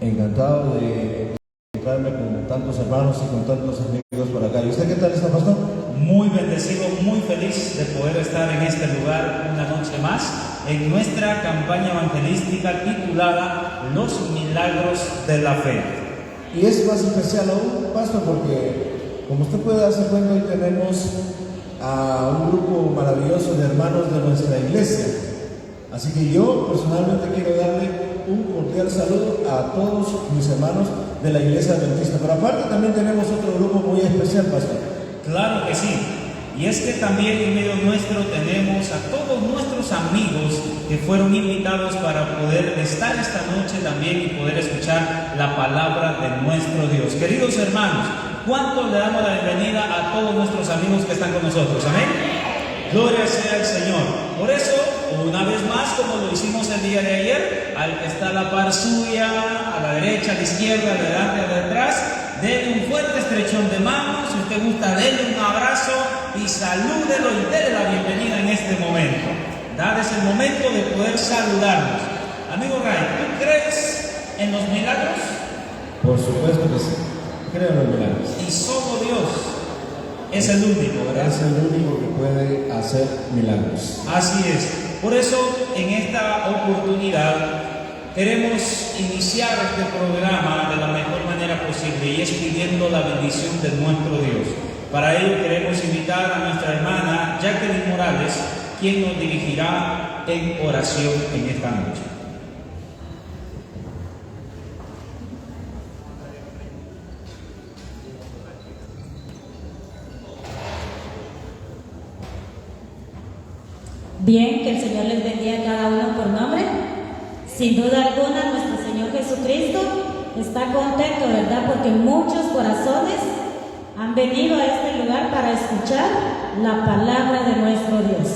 Encantado de encontrarme con tantos hermanos y con tantos amigos por acá. ¿Y usted qué tal está, pastor? Muy bendecido, muy feliz de poder estar en este lugar una noche más en nuestra campaña evangelística titulada Los Milagros de la Fe. Y es más especial aún, pastor, porque como usted puede darse cuenta, hoy tenemos a un grupo maravilloso de hermanos de nuestra iglesia. Así que yo personalmente quiero darle un cordial saludo a todos mis hermanos de la iglesia adventista. Pero aparte también tenemos otro grupo muy especial, pastor. Claro que sí. Y es que también en medio nuestro tenemos a todos nuestros amigos que fueron invitados para poder estar esta noche también y poder escuchar la palabra de nuestro Dios. Queridos hermanos, ¿cuánto le damos la bienvenida a todos nuestros amigos que están con nosotros? Amén. Gloria sea al Señor. Por eso, una vez más, como lo hicimos el día de ayer, al que está a la par suya, a la derecha, a la izquierda, adelante, atrás, denle un fuerte estrechón de mano. Si usted gusta, denle un abrazo y salúdelo y déle la bienvenida en este momento. Es el momento de poder saludarnos. Amigo Ray, ¿tú crees en los milagros? Por supuesto que sí. Creo en los milagros. Y solo Dios es el único, ¿verdad? Es el único que puede hacer milagros. Así es. Por eso, en esta oportunidad, queremos iniciar este programa de la mejor manera posible y es pidiendo la bendición de nuestro Dios. Para ello queremos invitar a nuestra hermana Jacqueline Morales, quien nos dirigirá en oración en esta noche. Bien, que el Señor les bendiga a cada uno por nombre. Sin duda alguna, nuestro Señor Jesucristo está contento, ¿verdad? Porque muchos corazones han venido a este lugar para escuchar la palabra de nuestro Dios.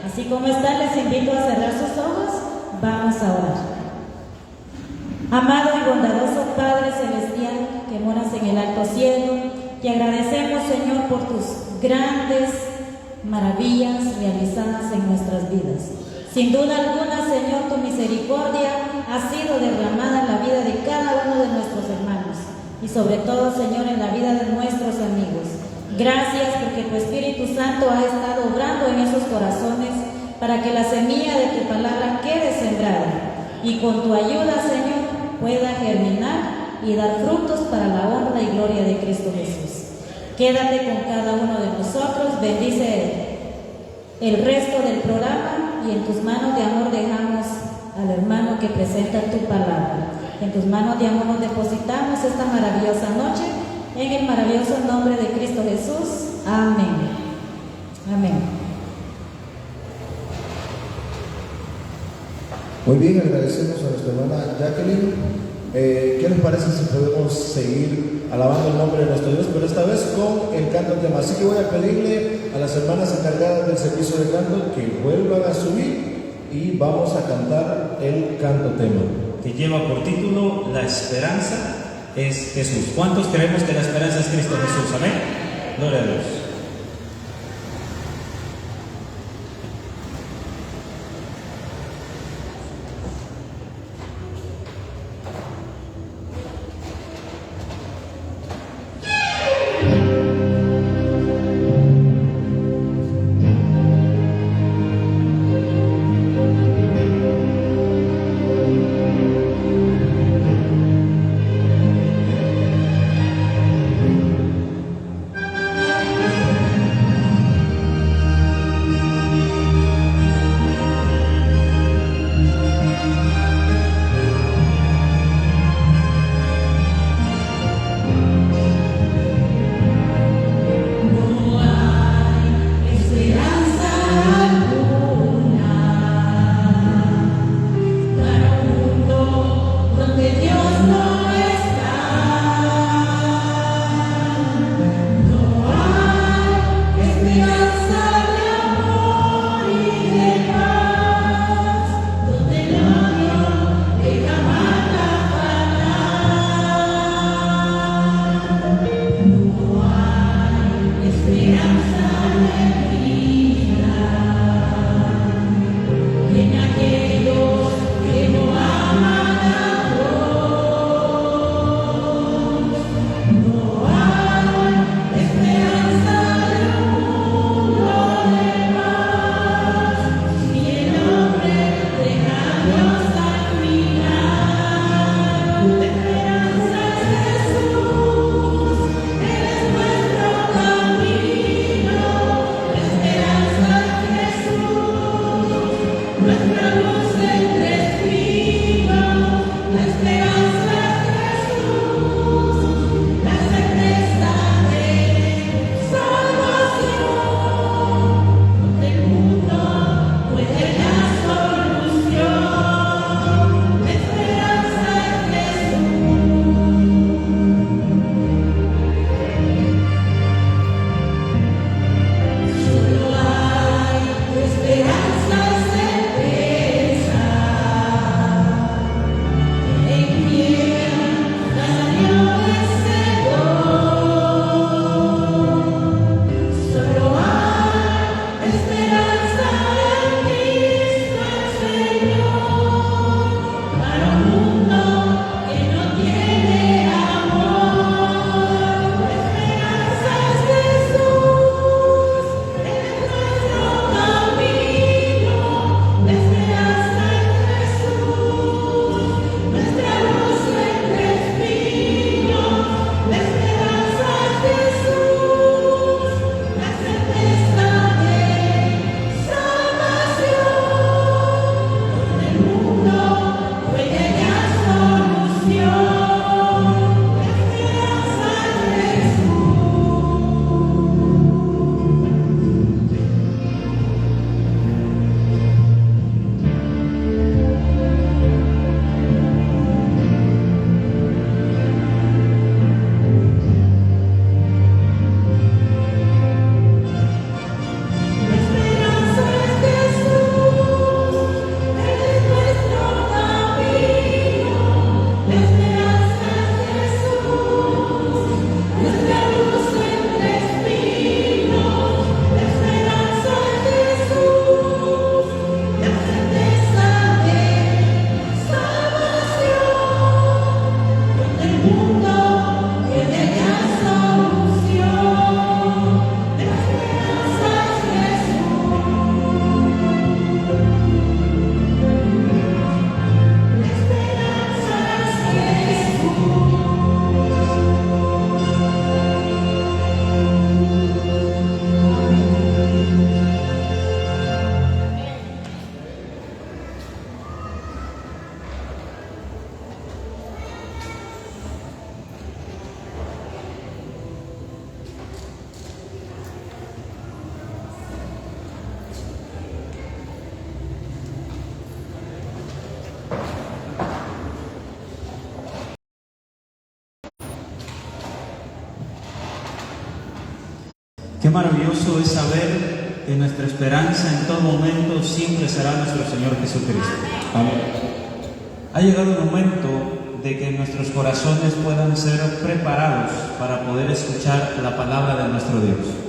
Así como están, les invito a cerrar sus ojos. Vamos a orar. Amado y bondadoso Padre Celestial, que moras en el alto cielo, te agradecemos, Señor, por tus grandes maravillas realizadas en nuestras vidas. Sin duda alguna, Señor, tu misericordia ha sido derramada en la vida de cada uno de nuestros hermanos y sobre todo, Señor, en la vida de nuestros amigos. Gracias porque tu Espíritu Santo ha estado obrando en esos corazones para que la semilla de tu palabra quede sembrada y con tu ayuda, Señor, pueda germinar y dar frutos para la honra y gloria de Cristo Jesús. Quédate con cada uno de nosotros, bendice el resto del programa y en tus manos de amor dejamos al hermano que presenta tu palabra. En tus manos de amor nos depositamos esta maravillosa noche, en el maravilloso nombre de Cristo Jesús. Amén. Amén. Muy bien, agradecemos a nuestra hermana Jacqueline. ¿Qué les parece si podemos seguir alabando el nombre de nuestro Dios, pero esta vez con el canto tema? Así que voy a pedirle a las hermanas encargadas del servicio de canto que vuelvan a subir y vamos a cantar el canto tema, que lleva por título La esperanza es Jesús. ¿Cuántos creemos que la esperanza es Cristo Jesús? Amén. Gloria a Dios. Jesús. maravilloso es saber que nuestra esperanza en todo momento siempre será nuestro Señor Jesucristo. Amén. Ha llegado el momento de que nuestros corazones puedan ser preparados para poder escuchar la palabra de nuestro Dios.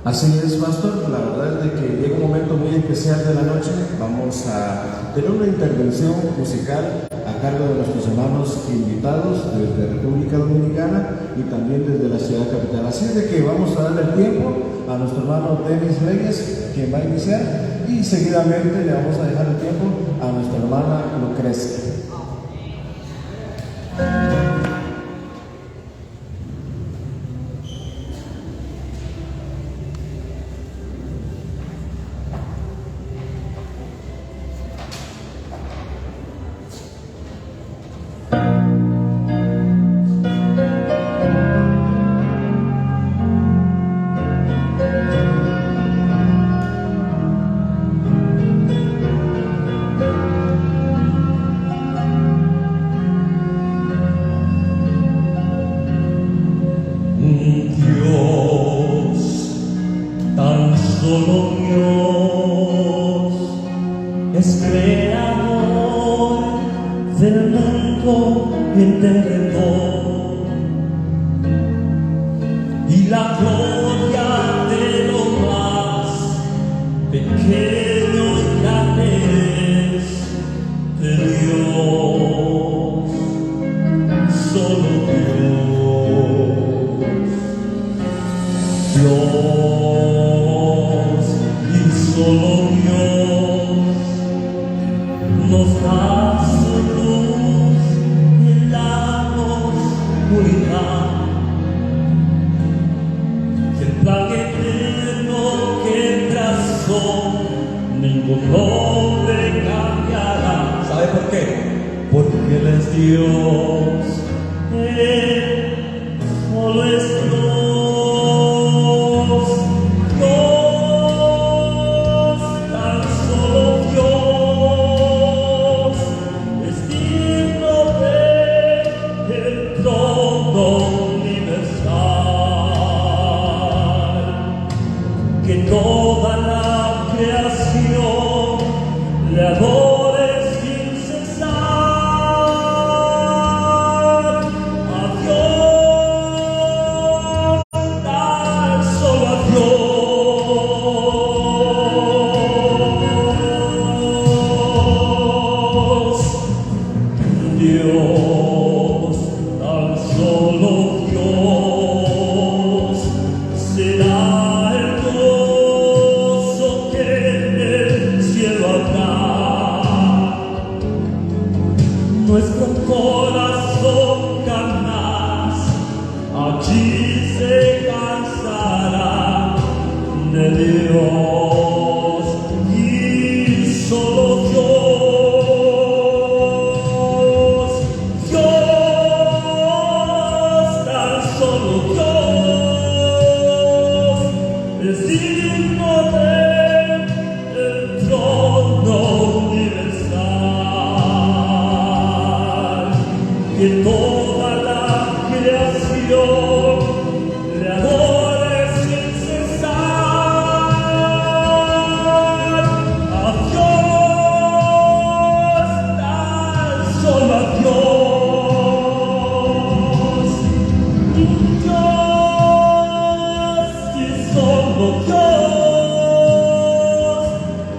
Así es, pastor. La verdad es de que llega un momento muy especial de la noche. Vamos a tener una intervención musical a cargo de nuestros hermanos invitados desde República Dominicana y también desde la ciudad capital. Así es de que vamos a darle el tiempo a nuestro hermano Denis Reyes, quien va a iniciar, y seguidamente le vamos a dejar el tiempo a nuestra hermana Lucrecia.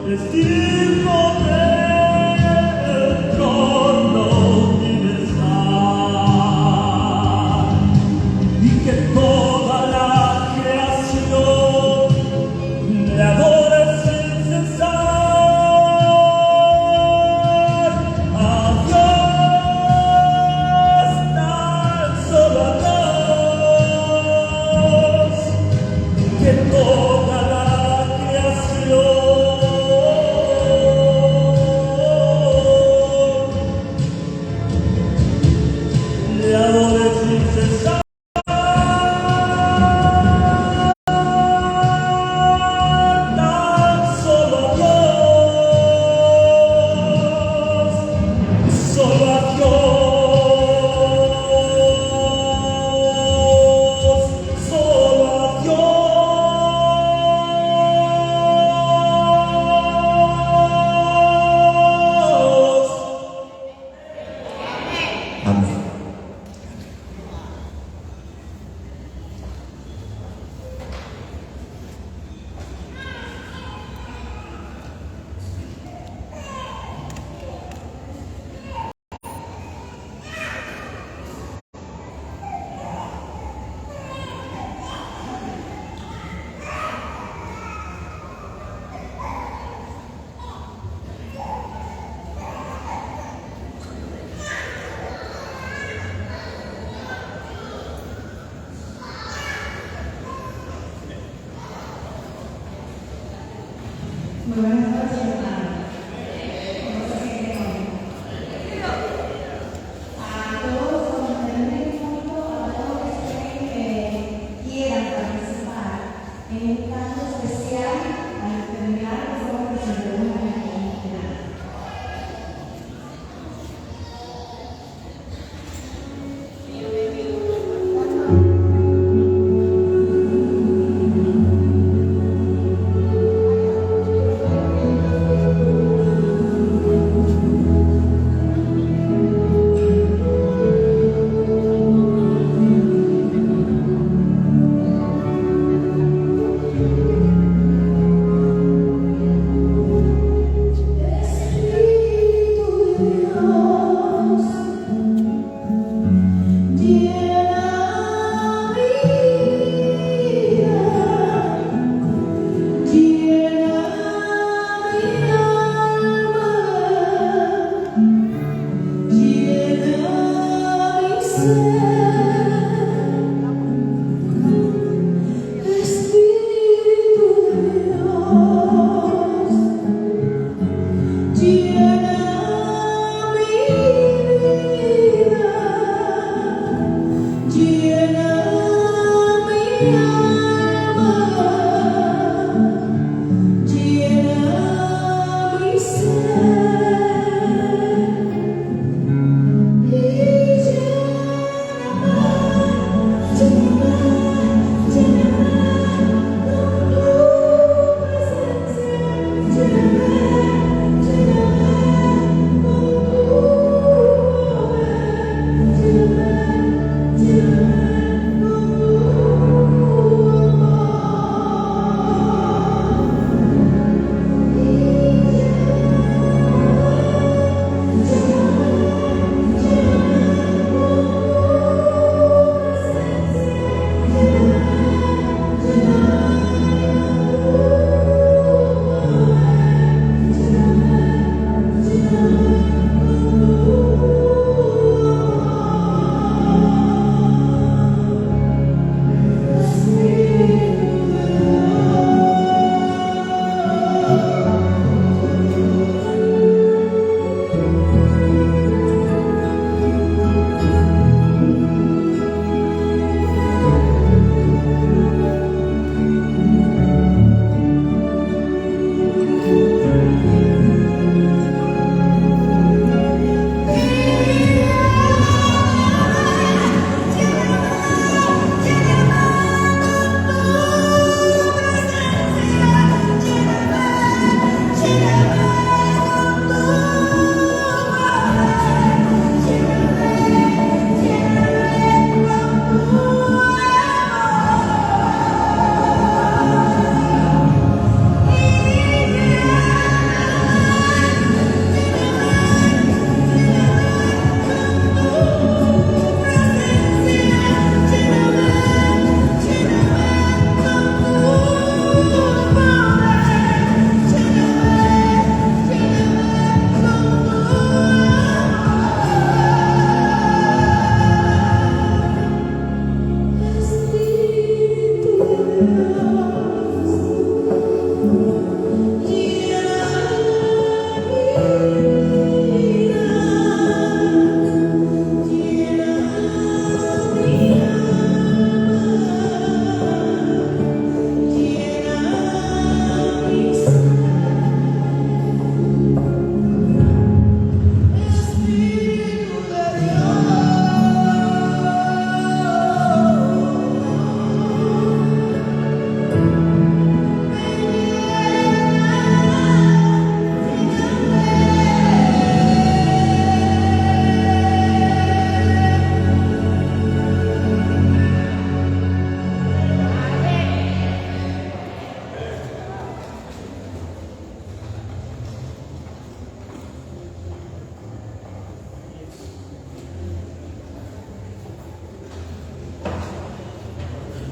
Destino del trono universal. Amén. Muy buenas noches, hermano. ¿Cómo se sienten hoy? A todos los que estén en el culto, a todos los que quieran participar en un canto especial, al terminar, por favor, presentemos a la comunidad.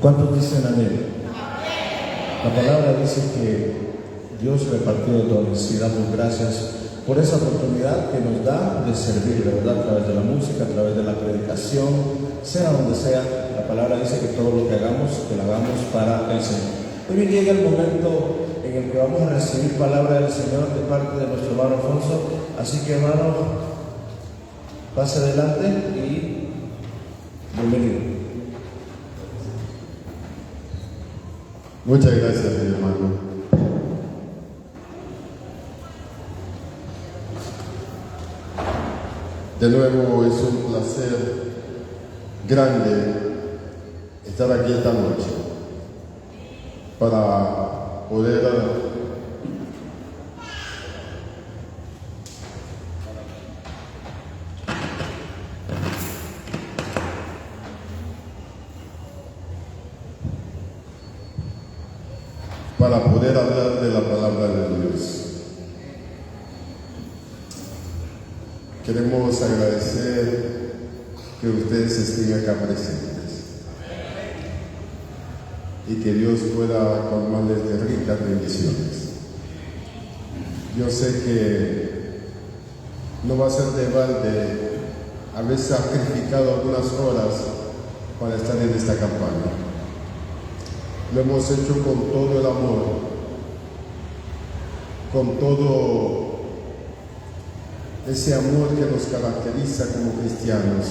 ¿Cuántos dicen amén? La palabra dice que Dios repartió dones y damos gracias por esa oportunidad que nos da de servir, ¿verdad? A través de la música, a través de la predicación, sea donde sea. La palabra dice que todo lo que hagamos, que lo hagamos para el Señor. Hoy bien llega el momento en el que vamos a recibir palabra del Señor de parte de nuestro hermano Alfonso. Así que, hermano, pase adelante y bienvenido. Muchas gracias, mi hermano. De nuevo es un placer grande estar aquí esta noche para poder hablar de la palabra de Dios. Queremos agradecer que ustedes estén acá presentes y que Dios pueda colmarles de ricas bendiciones. Yo sé que no va a ser de balde haber sacrificado algunas horas para estar en esta campaña. Lo hemos hecho con todo el amor, con todo ese amor que nos caracteriza como cristianos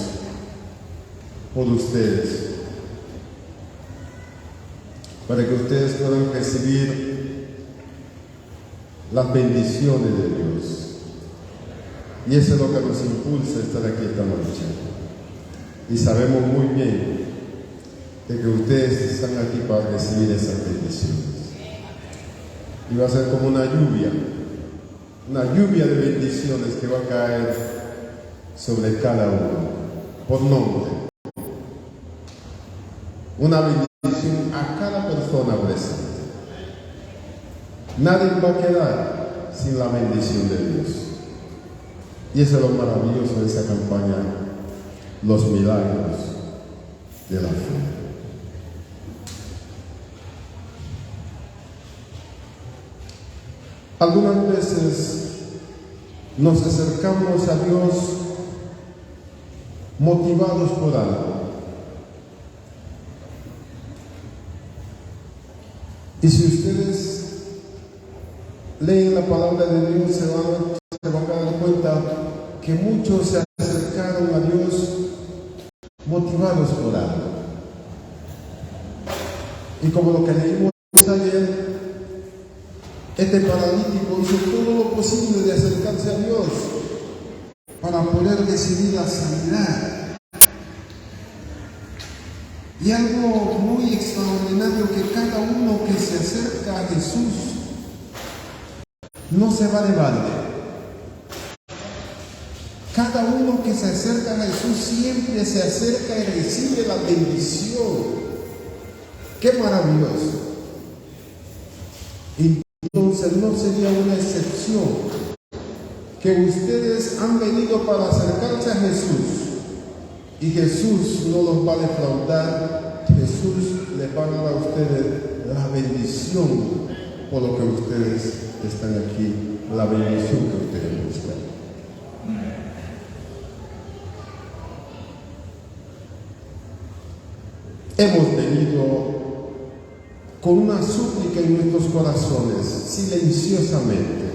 por ustedes, para que ustedes puedan recibir las bendiciones de Dios. Y eso es lo que nos impulsa a estar aquí esta noche. Y sabemos muy bien de que ustedes están aquí para recibir esas bendiciones. Y va a ser como una lluvia de bendiciones que va a caer sobre cada uno, por nombre. Una bendición a cada persona presente. Nadie va a quedar sin la bendición de Dios. Y eso es lo maravilloso de esta campaña, los milagros de la fe. Algunas veces nos acercamos a Dios motivados por algo. Y si ustedes leen la palabra de Dios, se van a dar cuenta que muchos se acercaron a Dios motivados por algo. Y como lo que leímos ayer, este paralítico hizo todo lo posible de acercarse a Dios para poder recibir la sanidad. Y algo muy extraordinario, que cada uno que se acerca a Jesús no se va de balde. Cada uno que se acerca a Jesús siempre se acerca y recibe la bendición. ¡Qué maravilloso! Entonces no sería una excepción que ustedes han venido para acercarse a Jesús y Jesús no los va a defraudar. Jesús les va a dar a ustedes la bendición por lo que ustedes están aquí, la bendición que ustedes buscan. Hemos venido con una súplica en nuestros corazones, silenciosamente.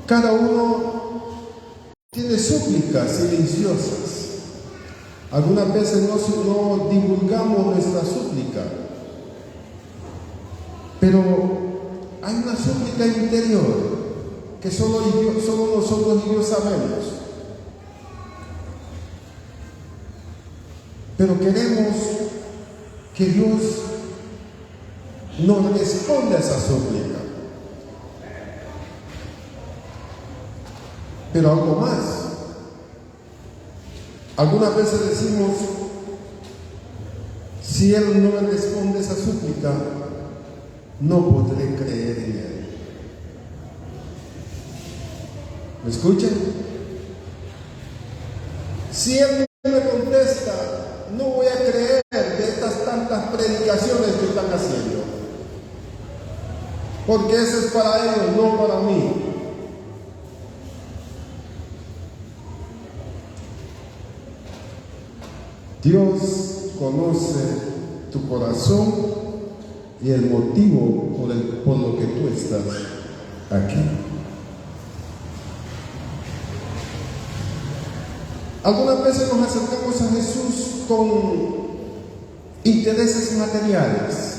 Cada uno tiene súplicas silenciosas. Algunas veces no divulgamos nuestra súplica, pero hay una súplica interior que solo nosotros y Dios sabemos. Pero queremos que Dios nos responda a esa súplica. Pero algo más. Algunas veces decimos, si Él no me responde a esa súplica, no podré creer en Él. ¿Me escuchan? Si Él no me contesta, no voy a creer de estas tantas predicaciones que están haciendo, porque eso es para ellos, no para mí. Dios conoce tu corazón y el motivo por lo que tú estás aquí. Algunas veces nos acercamos a Jesús con intereses materiales.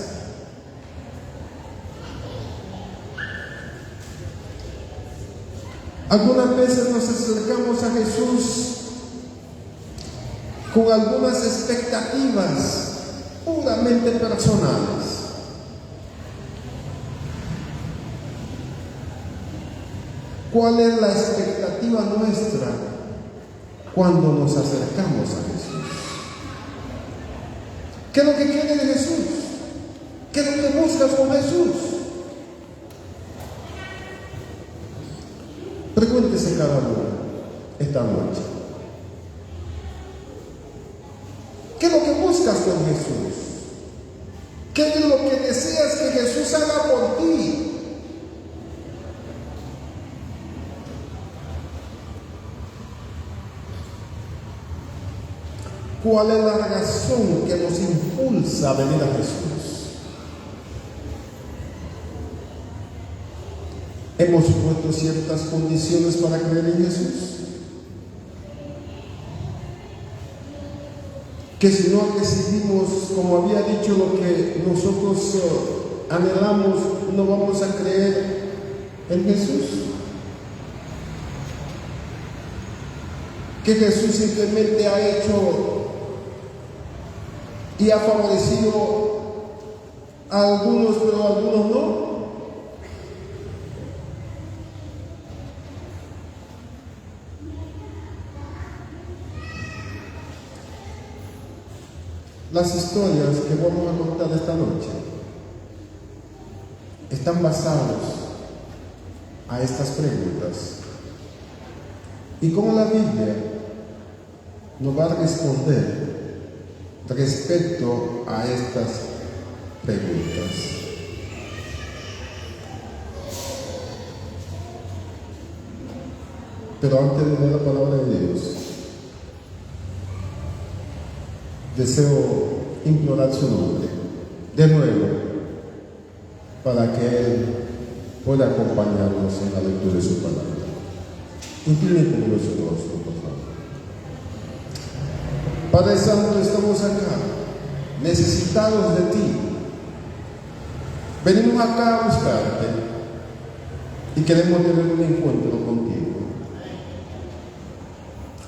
Algunas veces nos acercamos a Jesús con algunas expectativas puramente personales. ¿Cuál es la expectativa nuestra cuando nos acercamos a Jesús? ¿Qué es lo que quiere de Jesús? ¿Qué es lo que buscas con Jesús? Pregúntese cada uno esta noche. ¿Qué es lo que buscas con Jesús? ¿Qué es lo que deseas que Jesús haga por ti? ¿Cuál es la razón que nos impulsa a venir a Jesús? ¿Hemos puesto ciertas condiciones para creer en Jesús? Que si no recibimos, como había dicho, lo que nosotros anhelamos, no vamos a creer en Jesús. Que Jesús simplemente ha hecho y ha favorecido a algunos, pero a algunos no. Las historias que vamos a contar esta noche están basadas a estas preguntas. Y cómo la Biblia nos va a responder respecto a estas preguntas. Pero antes de leer la palabra de Dios, deseo implorar su nombre de nuevo para que Él pueda acompañarnos en la lectura de su palabra. Incline conmigo su rostro, por favor. Padre Santo, estamos acá, necesitados de ti. Venimos acá a buscarte y queremos tener un encuentro contigo.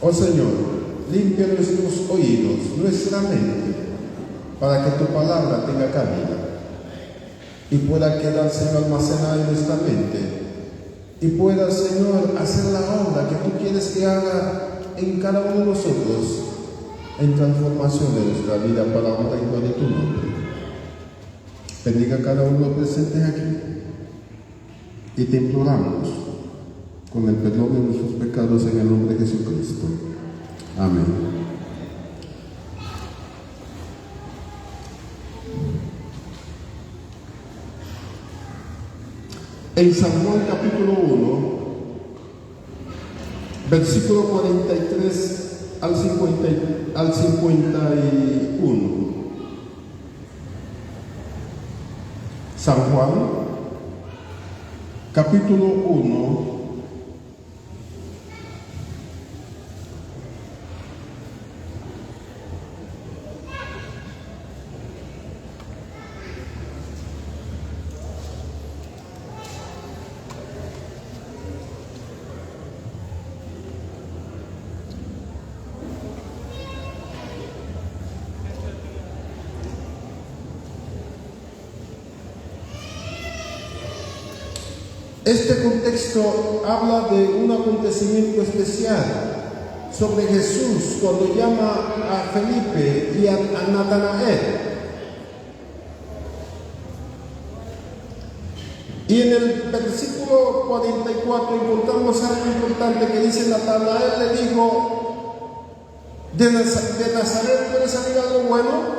Oh Señor, limpia nuestros oídos, nuestra mente, para que tu palabra tenga cabida y pueda quedarse almacenada en nuestra mente y pueda, Señor, hacer la obra que tú quieres que haga en cada uno de nosotros, en transformación de nuestra vida para honra y gloria de tu nombre. Bendiga a cada uno presente aquí y te imploramos con el perdón de nuestros pecados en el nombre de Jesucristo. Amén. En San Juan capítulo 1, versículo 43 al 51. San Juan capítulo 1, este contexto habla de un acontecimiento especial sobre Jesús cuando llama a Felipe y a Natanael. Y en el versículo 44 encontramos algo importante que dice: Natanael le dijo: de Nazaret puede salir algo bueno.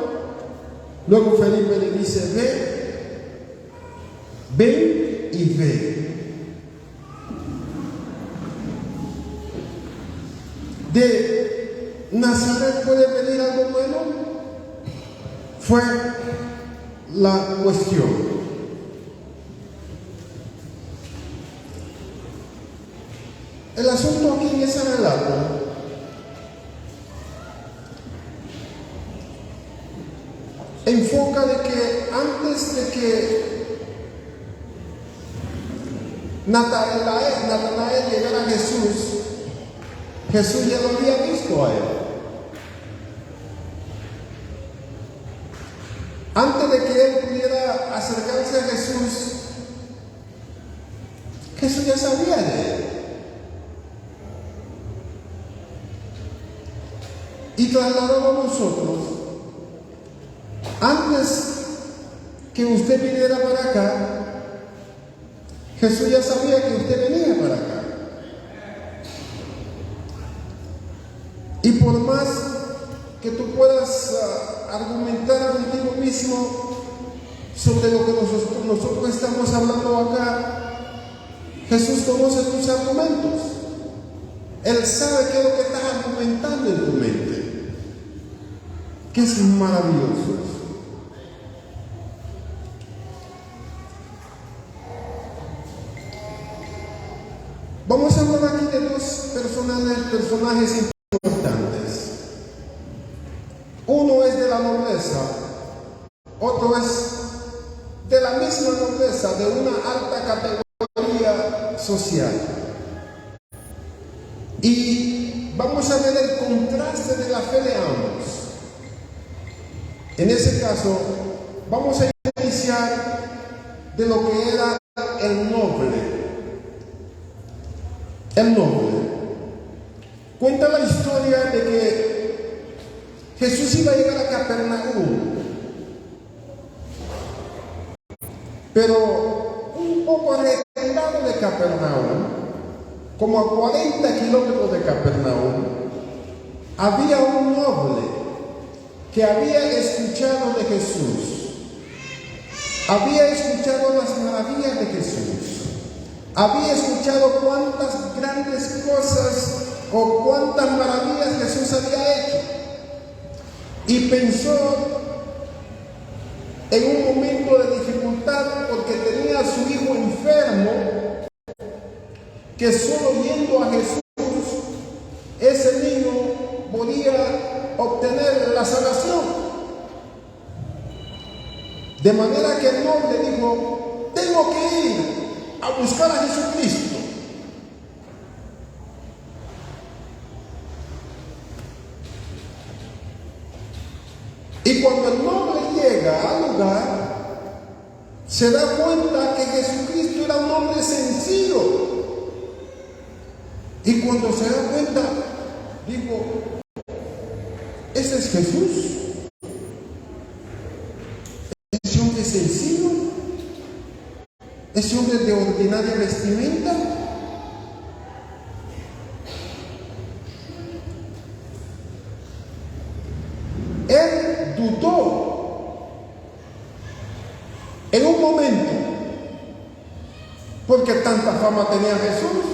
Luego Felipe le dice, ven y ve. ¿De Nazaret puede venir algo bueno? Fue la cuestión. El asunto aquí en ese relato enfoca de que antes de que Natanael llegara a Jesús, Jesús ya lo había visto a él. Antes de que él pudiera acercarse a Jesús, Jesús ya sabía de él. Y trasladado a nosotros, antes que usted viniera para acá, Jesús ya sabía que usted venía para acá. Y por más que tú puedas argumentar contigo mismo sobre lo que nosotros estamos hablando acá, Jesús conoce tus argumentos. Él sabe qué es lo que estás argumentando en tu mente, que es maravilloso. Vamos a hablar aquí de dos personajes importantes. Uno es de la nobleza, otro es de la misma nobleza, de una alta categoría social. Y vamos a ver el contraste de la fe de ambos. En ese caso, vamos a iniciar de lo que era el noble. El noble. Cuenta la historia de que Jesús iba a ir a Capernaum, pero un poco retirado de Capernaum, como a 40 kilómetros de Capernaum, había un noble que había escuchado de Jesús, había escuchado las maravillas de Jesús, había escuchado cuántas grandes cosas o cuántas maravillas Jesús había hecho, y pensó en un momento de dificultad porque tenía a su hijo enfermo, que solo yendo a Jesús ese niño podía obtener la sanación. De manera que el noble dijo, tengo que ir a buscar a Jesucristo. Y cuando el noble llega al lugar, se da cuenta que Jesucristo era un hombre sencillo. Y cuando se da cuenta, digo, ese es Jesús. Ese hombre sencillo, ese hombre de ordinaria vestimenta. Él dudó en un momento, porque tanta fama tenía Jesús.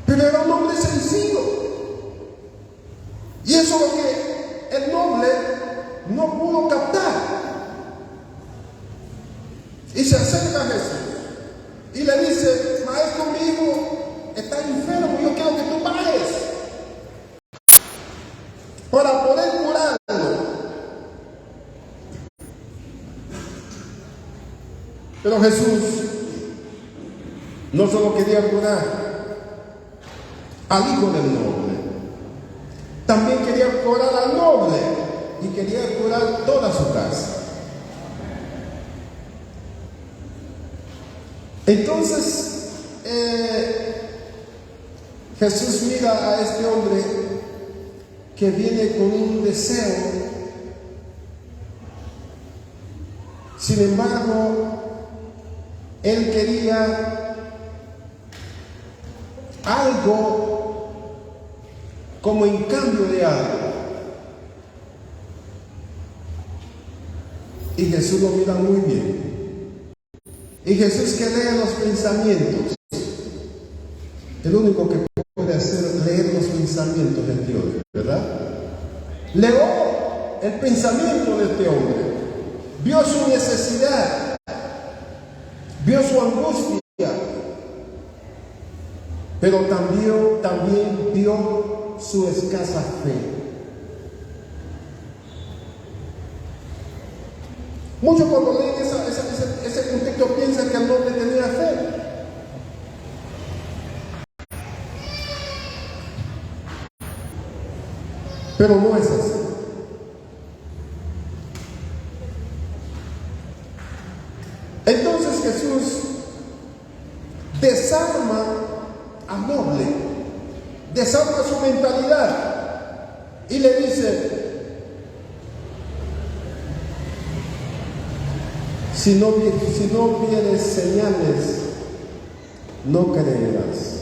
Pero era un hombre sencillo. Y eso es lo que el noble no pudo captar. Y se acerca a Jesús y le dice, maestro, mi hijo está enfermo, yo quiero que tú vayas para poder curarlo. Pero Jesús no solo quería curar al hijo del noble, también quería curar al noble y quería curar toda su casa. Entonces Jesús mira a este hombre que viene con un deseo. Sin embargo, él quería algo como en cambio de algo. Y Jesús lo mira muy bien. Y Jesús, que lee los pensamientos, el único que puede hacer leer los pensamientos de Dios, ¿verdad? Leó el pensamiento de este hombre, vio su necesidad, vio su angustia, pero también vio su escasa fe. Muchos cuando leen ese contexto piensan que el noble tenía fe. Pero no es así. Entonces Jesús desarma al noble, desarma su mentalidad y le dice: si no vieres señales, no creerás.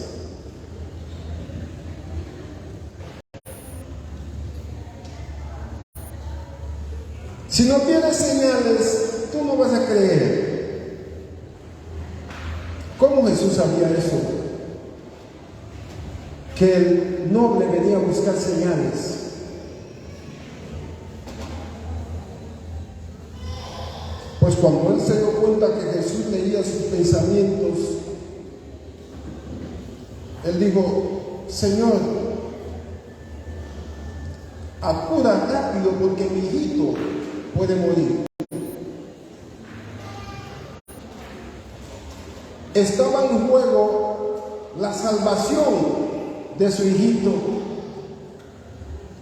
Si no vieres señales, tú no vas a creer. ¿Cómo Jesús sabía eso? Que el noble venía a buscar señales. Pues cuando él se dio cuenta que Jesús leía sus pensamientos, él dijo: Señor, apura rápido porque mi hijito puede morir. Estaba en juego la salvación de su hijito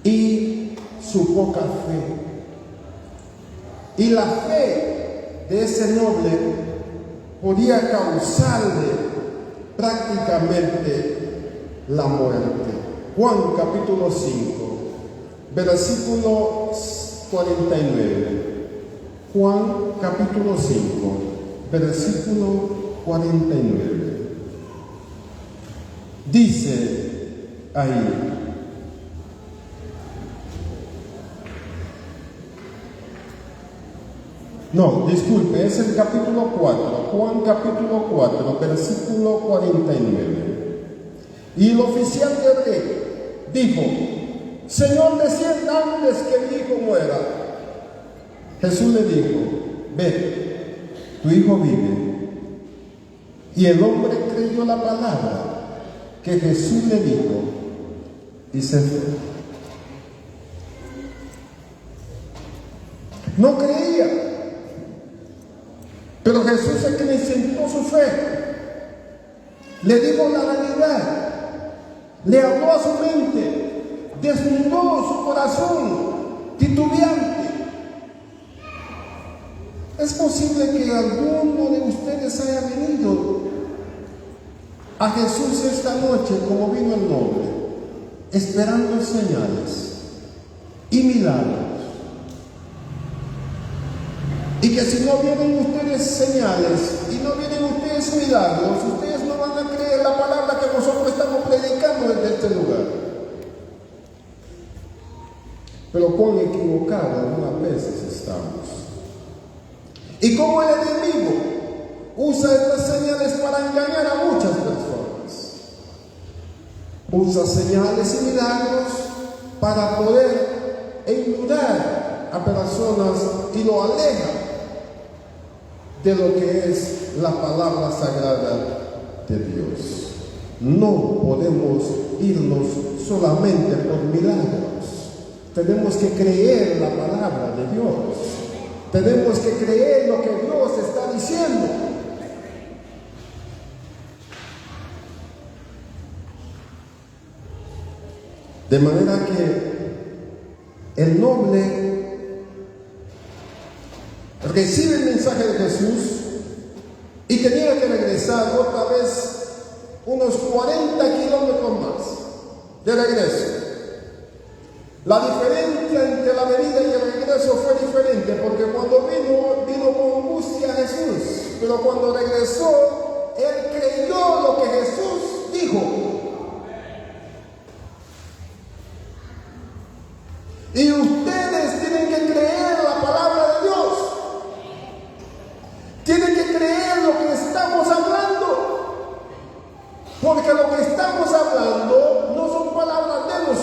y su poca fe. Y la fe de ese noble podía causarle prácticamente la muerte. Juan capítulo 5, versículo 49. Juan capítulo 5, versículo 49. Dice ahí: no, disculpe, es el capítulo 4, Juan capítulo 4, versículo 49. Y el oficial del rey dijo: Señor, descienda antes que mi hijo muera. Jesús le dijo: ve, tu hijo vive. Y el hombre creyó la palabra que Jesús le dijo y se fue. No creía, pero Jesús acrecentó su fe, le dijo la realidad, le habló a su mente, desnudó su corazón titubeante. Es posible que alguno de ustedes haya venido a Jesús esta noche como vino el noble, esperando señales y milagros. Y que si no vienen ustedes señales y no vienen ustedes milagros, ustedes no van a creer la palabra que nosotros estamos predicando desde este lugar. Pero cuán equivocados algunas veces estamos. Y como el enemigo usa estas señales para engañar a muchas personas. Usa señales y milagros para poder engañar a personas y lo aleja de lo que es la palabra sagrada de Dios. No podemos irnos solamente por milagros. Tenemos que creer la palabra de Dios. Tenemos que creer lo que Dios está diciendo. De manera que el noble recibe el mensaje de Jesús y tenía que regresar otra vez unos 40 kilómetros más de regreso. La diferencia entre la venida y el regreso fue diferente, porque cuando vino con angustia Jesús, pero cuando regresó, él creyó lo que Jesús dijo.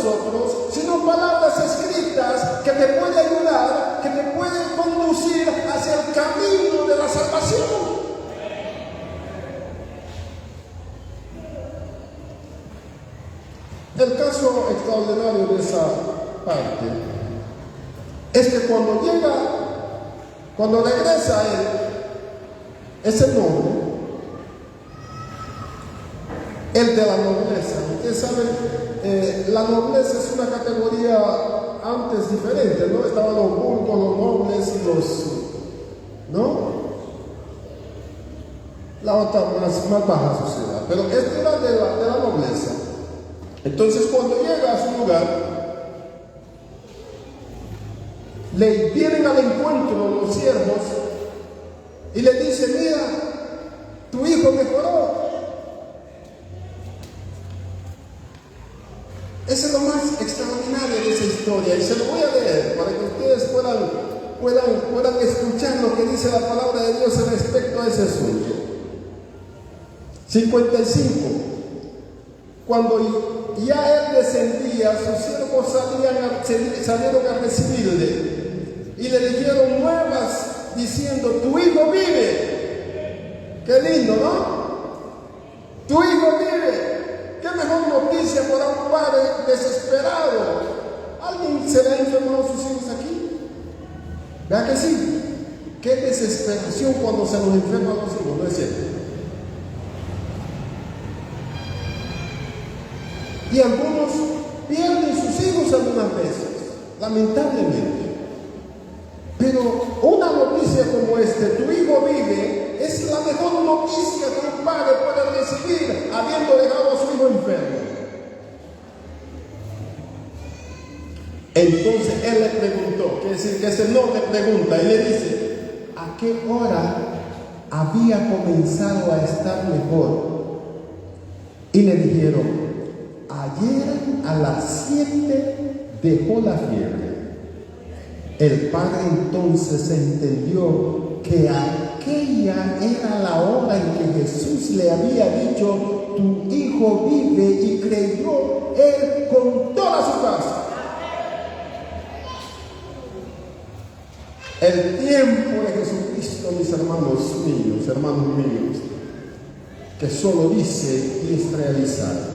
nosotros, sino palabras escritas que te pueden ayudar, que te pueden conducir hacia el camino de la salvación. El caso extraordinario de esa parte es que cuando regresa él, ese noble, el de la nobleza. Ustedes saben, la nobleza es una categoría antes diferente, ¿no? Estaban los burgos, los nobles y los, ¿no? La otra más baja sociedad. Pero este era de la nobleza. Entonces, cuando llega a su lugar, le vienen al encuentro los siervos y le dicen: mira, tu hijo mejoró. Eso es lo más extraordinario de esa historia, y se lo voy a leer para que ustedes puedan escuchar lo que dice la palabra de Dios respecto a ese asunto. 55. Cuando ya él descendía, sus siervos salieron a recibirle y le dijeron nuevas diciendo: tu hijo vive. Qué lindo, ¿no? Tu hijo vive. ¿Qué mejor noticia para un padre desesperado? ¿Alguien se le ha enfermado a sus hijos aquí? ¿Verdad que sí? Qué desesperación cuando se nos enferman los hijos, ¿no es cierto? Y algunos pierden sus hijos algunas veces, lamentablemente. Pero una noticia como tu hijo vive, es la mejor noticia que un padre puede recibir habiendo dejado a su hijo enfermo. Entonces él le preguntó, quiere decir que ese no le pregunta, y le dice: ¿a qué hora había comenzado a estar mejor? Y le dijeron: ayer a las 7 dejó la fiebre. El padre entonces entendió que aquella era la hora en que Jesús le había dicho: tu hijo vive, y creyó él con toda su casa. El tiempo de Jesucristo, mis hermanos míos, que solo dice y es realizado.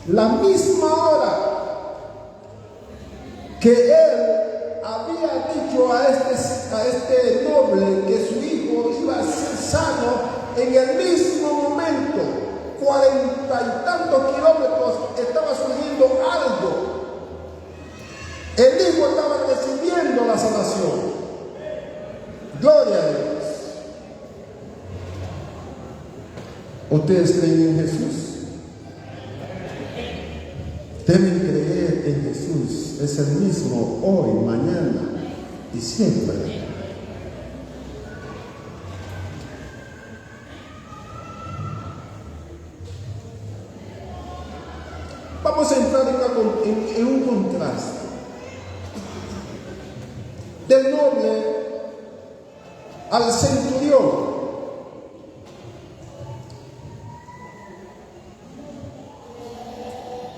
La misma hora que él había dicho a este noble que su hijo iba a ser sano, en el mismo momento, 40 y tantos kilómetros, estaba surgiendo algo. El hijo estaba recibiendo la sanación. Gloria a Dios. ¿Ustedes creen en Jesús? Deben creer en Jesús. Es el mismo hoy, mañana y siempre. Vamos a entrar en un contraste del noble al centurión.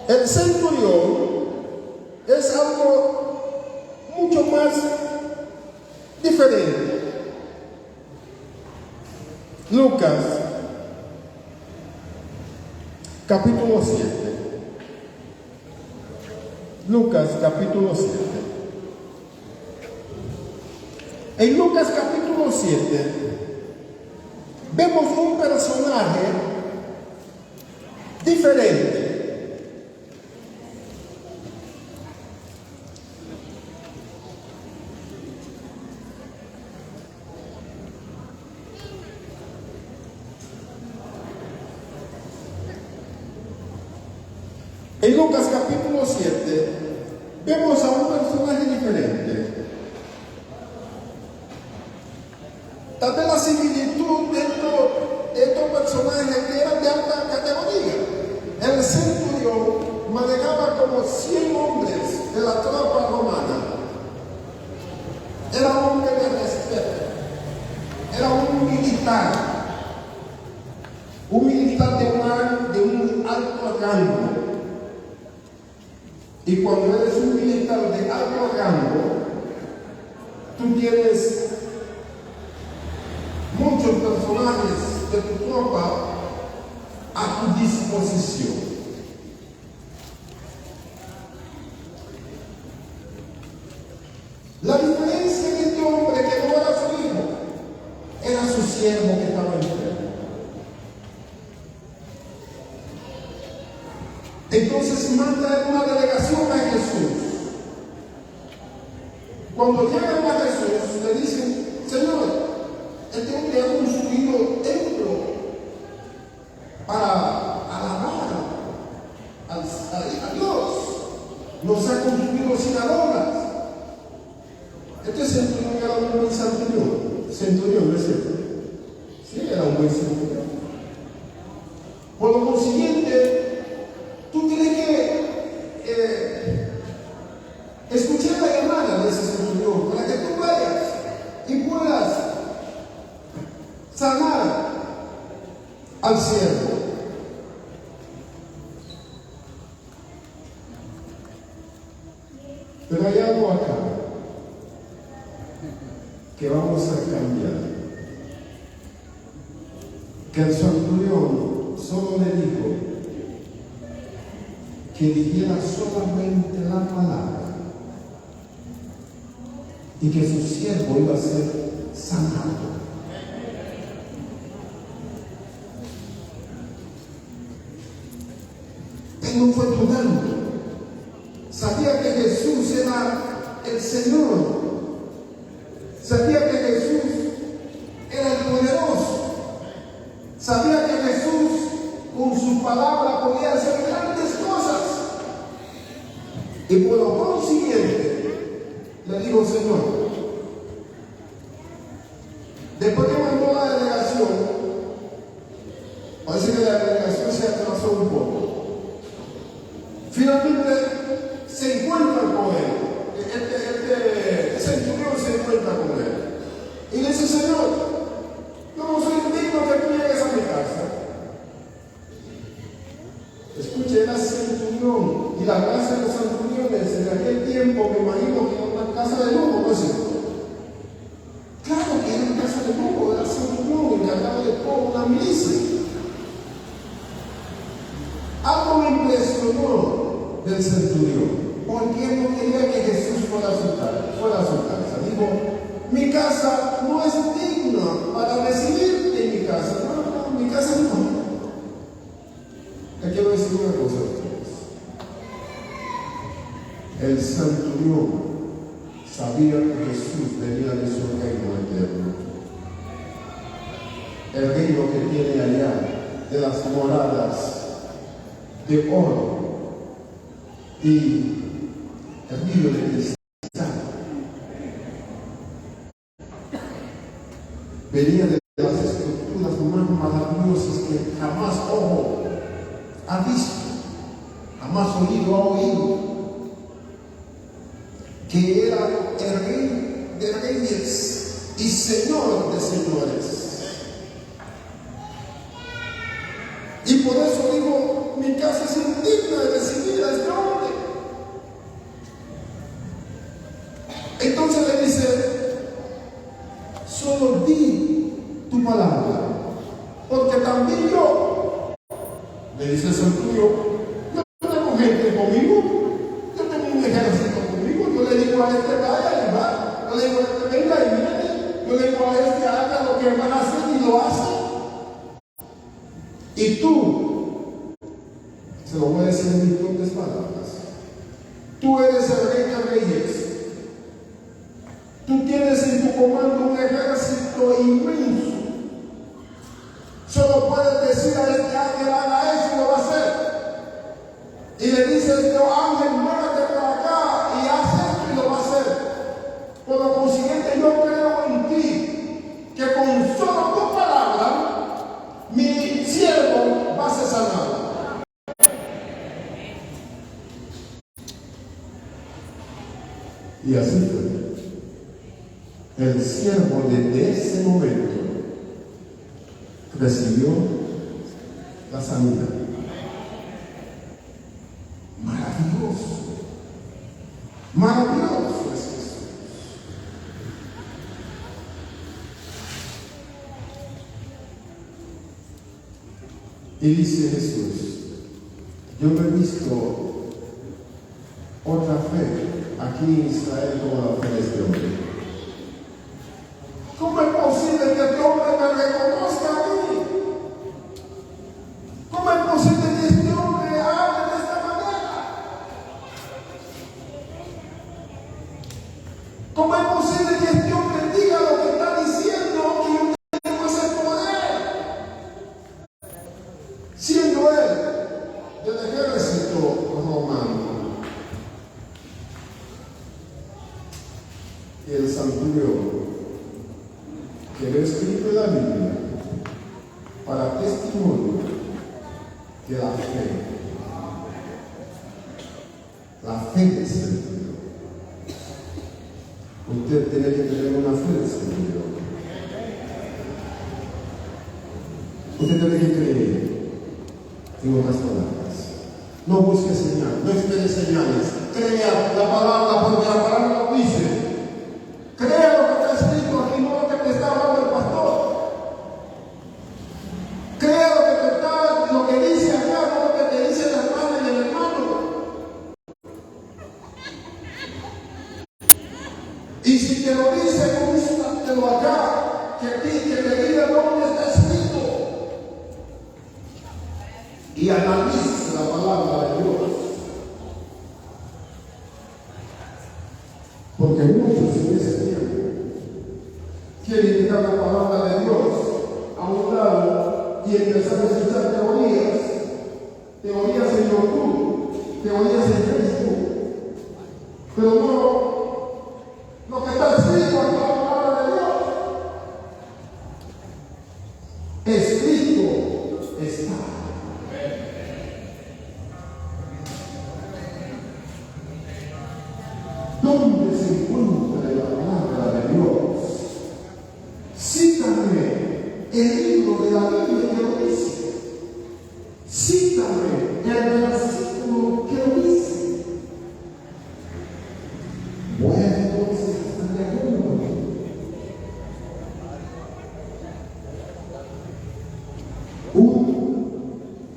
El centurión es algo mucho más diferente. Lucas, capítulo 7. Lucas, capítulo 7. En Lucas, capítulo 7, vemos un personaje diferente. En Lucas capítulo 7 vemos a un personaje diferente. Tal vez la similitud de estos personajes que eran de alta categoría. El centurión manejaba como 100 hombres de la tropa romana. Era un hombre de respeto. Era un militar de un alto rango. Y cuando eres un militar de alto rango, tú tienes muchos personajes de tu tropa a tu disposición. La diferencia en este hombre que no era su hijo, era su siervo que estaba enfermo. Entonces manda una delegación a Jesús. Cuando llegan a Jesús, le dicen: Señor, este hombre ha construido templo para alabar a Dios. Nos ha construido sinagogas. Este centurión era un buen centurión, ¿no es cierto? Sí, era un buen centurión. Por lo consiguiente, tú tienes que escuchar la llamada de ese centurión para que tú vayas y puedas sanar al siervo. Pero hay algo acá que vamos a cambiar. Que el centurión solo le dijo que dijera solamente la palabra y que su siervo iba a ser sanado. Él no fue dudando. Sabía que Jesús era el Señor. Sabía que Jesús era el poderoso. Sabía que Jesús con su palabra podía hacer grandes cosas. Y por lo consiguiente le dijo: Señor, después que mandó la delegación, parece que la delegación se atrasó un poco. Finalmente se encuentran con él. Este centurión se encuentra con él y le dice: Señor, yo no soy digno que tú llegues a mi casa. Escuche, era centurión, y la casa de los centuriones en aquel tiempo, me imagino que era una casa de lujo, ¿no es cierto? Claro que era una casa de lujo, era centurión, encargado de toda una milicia. Algo me impresionó del centurión, porque él no quería que Jesús fuera a su casa. Dijo: mi casa no es digna para recibirte en mi casa. No, mi casa no. Le quiero decir una cosa a ustedes. El centurión sabía que Jesús venía de su reino eterno. El reino que tiene allá de las moradas de oro y el río de cristal. Venía de las estructuras más maravillosas que jamás ojo ha visto, jamás oído ha oído, que era el rey de reyes y señor de señores. Y por eso digo: mi casa es indigna de recibir a este hombre. Entonces le dice: solo di tu palabra, porque también yo, le dice el centurión, yo tengo gente conmigo, yo tengo un ejército conmigo, yo le digo a este vaya y va, yo le digo a este venga y viene, yo le digo a este haga lo que van a hacer y lo hace. Y tú, se lo voy a decir en mis propias palabras, tú eres el rey de reyes. Tú tienes en tu comando un ejército inmenso. Solo puedes decir a este ángel: haga eso, y lo va a hacer. Y le dices: yo ángel, muévete por acá y haz esto, y lo va a hacer. Por lo consiguiente, yo creo en ti, que con solo tu palabra, mi siervo va a ser sanado. Y así fue. El siervo desde ese momento recibió la sanidad. Maravilloso. Maravilloso es Jesús. Y dice Jesús, yo no he visto otra fe aquí en Israel como la fe de este hombre. ¿Cómo es posible que este hombre me reconozca a mí? ¿Cómo es posible que este hombre hable de esta manera? ¿Cómo es posible que este hombre diga lo que está diciendo y yo tengo ese poder? Siendo él del ejército romano y el centurión que lo escrito en la Biblia para testimonio de la fe del Señor. Usted tiene que tener una fe del Señor. Usted tiene que creer en otras palabras. No busque señales, no espere señales. Crea la palabra porque la palabra lo dice. Crea lo que está escrito aquí, no lo que te está hablando el pastor. Crea lo que dice acá, no lo que te dice la hermana y el hermano. Y si te lo dice, búscatelo acá, que te diga dónde está escrito. Y analiza la palabra de Dios. Porque muchos en ese tiempo quieren dejar la palabra de Dios a un lado y empezar a escuchar teorías en YouTube, teorías en Facebook, pero no lo que está escrito en la palabra de Dios. Escrito está. ¿Dónde se encuentra la palabra de Dios? Cítame el libro de la Biblia que lo dice. Cítame el versículo que lo dice. Bueno, entonces hasta de acuerdo. Un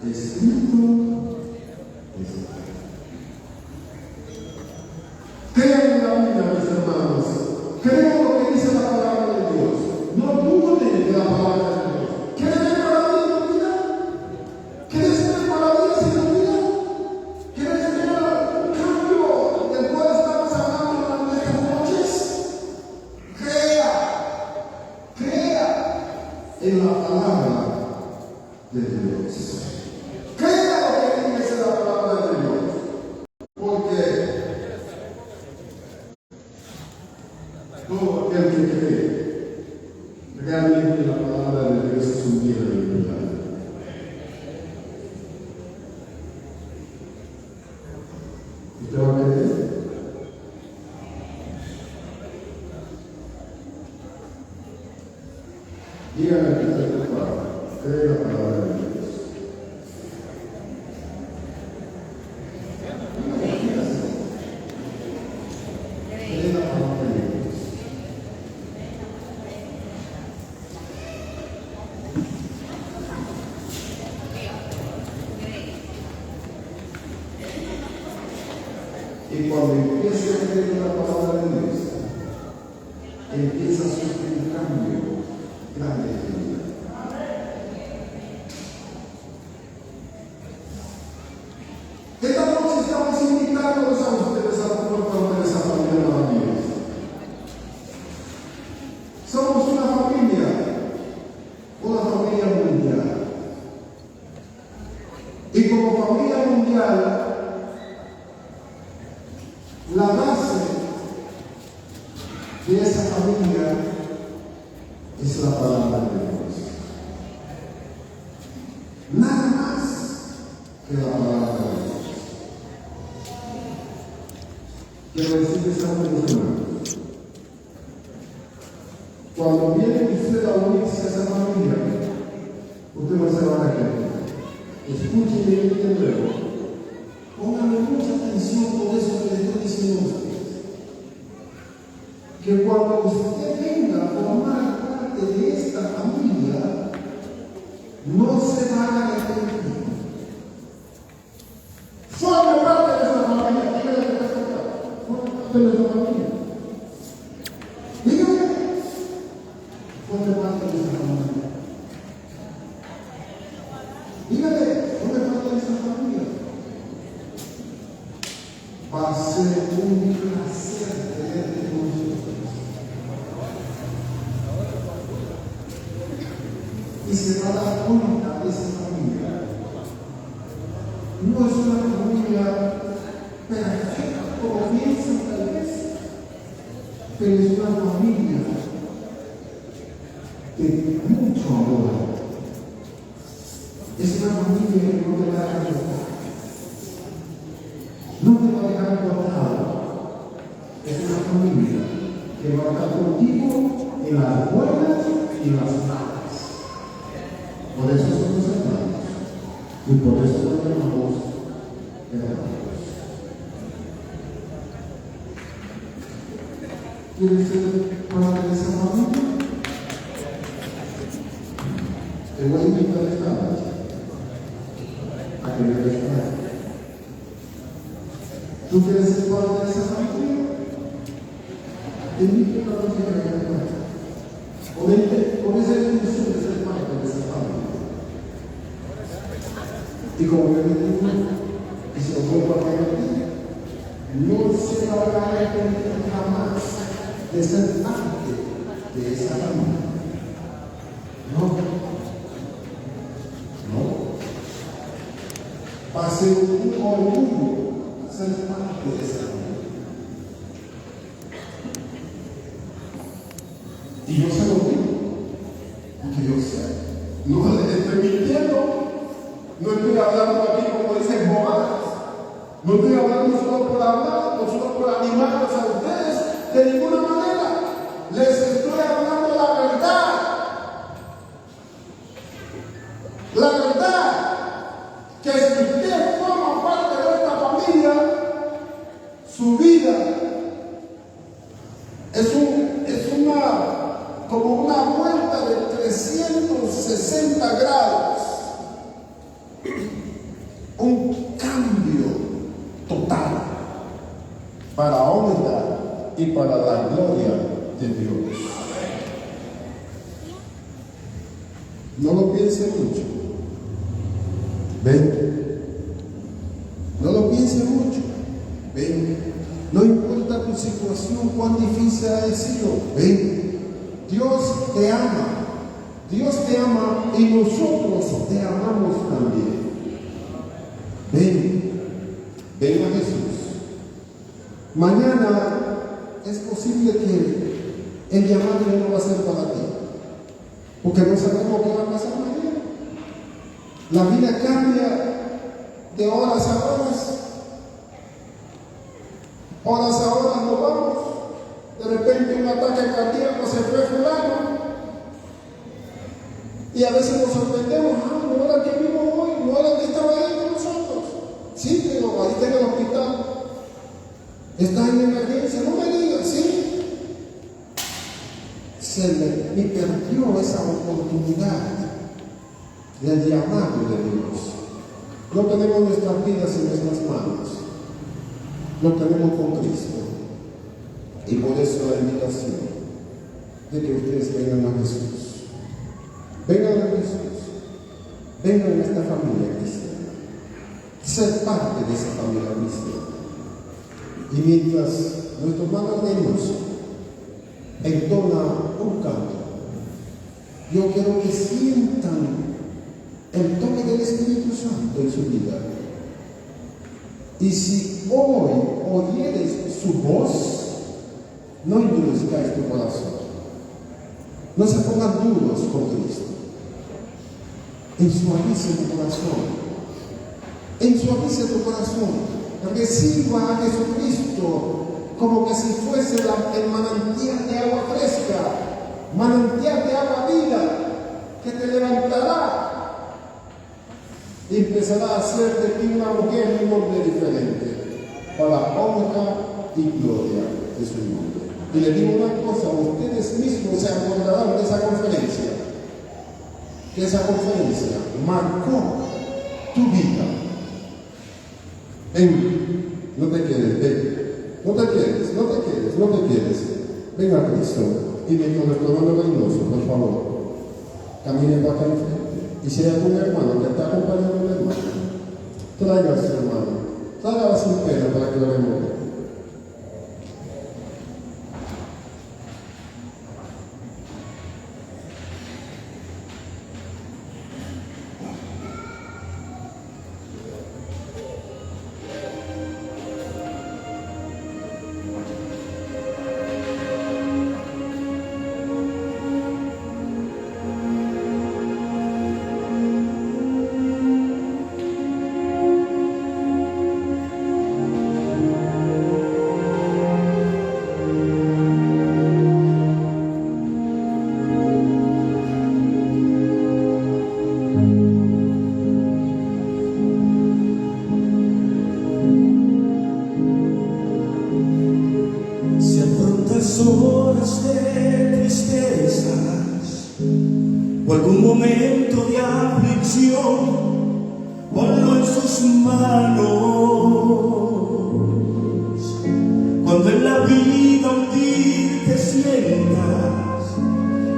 escrito está. Crean en la Biblia, mis hermanos. Crean lo que dice la palabra de Dios. No duden de la palabra de Dios. ¿Quieres ver maravillas en tu vida? ¿Quieres ver maravillas en tu vida? ¿Quieres ver un cambio del cual estamos hablando en estas noches? Crea en la palabra de Dios. Crea lo que dice la palabra de Dios. Porque todo aquel que cree realmente la palabra de Dios es un bien de verdad. ¿Usted va a creer? Dígame que usted cree la palabra de Dios. Cree la palabra de Dios. Y cuando empieza a creer la palabra de Dios, empieza a sufrir un cambio grande en tu vida. Esta noche estamos invitándolos a ustedes a formar de esa familia maravillosa. Somos una familia mundial. Y como familia mundial, la base de esa familia es la palabra de Dios. Nada más que la palabra de Dios. Quiero decirles algo, mis hermanos. Cuando viene usted a unirse a esa familia, usted no se va a arrepentir. Escúcheme bien de nuevo. Pónganle mucha atención con eso que le estoy diciendo a ustedes. usted venga a formar parte de esta familia, no se va a arrepentir. Forme parte de esta familia. Dígale que está acá. Forme parte de esta familia. Dígale. Forme parte de esta familia. Dígale, forme parte de esta familia. Va a ser un placer tenerte con nosotros. Y se va a dar cuenta de esa familia. No es una familia perfecta como piensan tal vez, pero es una familia de mucho amor. Es una familia que no te va a dejar botar. No te va a dejar botado. Es una familia que va a estar contigo en las buenas y en las malas. Por eso somos hermanos. Y por eso nos llamamos hermanos. ¿Quieres ser parte de esa familia? Te voy a invitar esta noche a que me respondas. ¿Tú quieres ser parte de esa familia? Te invito a que me respondas. Con esa intención de ser parte de esa familia. Y como me digo, y se lo vuelvo a repetir, no se va a arrepentir jamás de ser parte de esa familia. No. Va a ser un orgullo ser parte de esa familia. Y yo se lo digo, porque yo sé, no le estoy mintiendo. No estoy hablando aquí como dicen bobadas. No estoy hablando solo por hablar, no solo por animarlos a ustedes, de ninguna manera. Les estoy hablando la verdad. La verdad, que si usted forma parte de esta familia, su vida es como una vuelta de 360 grados. Un cambio total para honra y para la gloria de Dios. No lo piense mucho. Ven. No lo piense mucho. Ven. No importa tu situación, cuán difícil ha sido. Ven. Dios te ama. Dios te ama y nosotros te amamos también. Ven, ven a Jesús. Mañana es posible que el llamado ya no va a ser para ti, porque no sabemos qué va a pasar mañana. La vida cambia de horas a horas. Horas a horas nos vamos. De repente un ataque cardíaco se fue fulano. Y a veces nos sorprendemos, no era el que vimos hoy, no era el que estaba ahí con nosotros. Sí, pero ahí está en el hospital. Está en emergencia, no me digas, sí. Se me perdió esa oportunidad del llamado de Dios. No tenemos nuestras vidas en nuestras manos. Lo tenemos con Cristo. Y por eso la invitación de que ustedes vengan a Jesús. Vengan a Jesús, vengan a esta familia cristiana, ser parte de esa familia cristiana. Y mientras nuestros hermanos hermosos entona un canto, yo quiero que sientan el toque del Espíritu Santo en su vida. Y si hoy oyeres su voz, no endurezcáis tu corazón. No se pongan duros con Cristo. Ensuavice tu corazón. Ensuavice tu corazón. Reciba a Jesucristo como que si fuese el manantial de agua fresca, manantial de agua viva, que te levantará y empezará a hacer de ti una mujer y un hombre diferente, para la honra y gloria de su nombre. Y le digo una cosa, ustedes mismos se acordarán de esa conferencia, que esa conferencia marcó tu vida. Ven, no te quedes, ven, no te quedes, no te quedes, no te quedes. Ven a Cristo y ven con el trono reinoso, por favor. Caminen para acá enfrente. Y si hay algún hermano que está acompañando a un hermano, traiga a su hermano, tráigala sin pena para que lo oremos. Horas de tristezas o algún momento de aflicción, ponlo en sus manos. Cuando en la vida hundir te sientas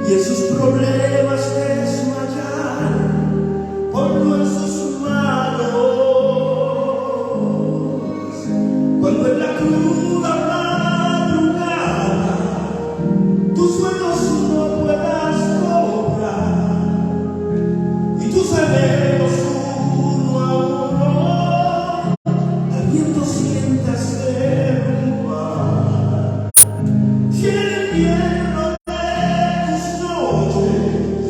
y en sus problemas desmayar, ponlo en sus manos. Cuando en la cruda tus sueños no puedas cobrar y tus anhelos uno a uno al viento sientas derrumbar. Si en el invierno de tus noches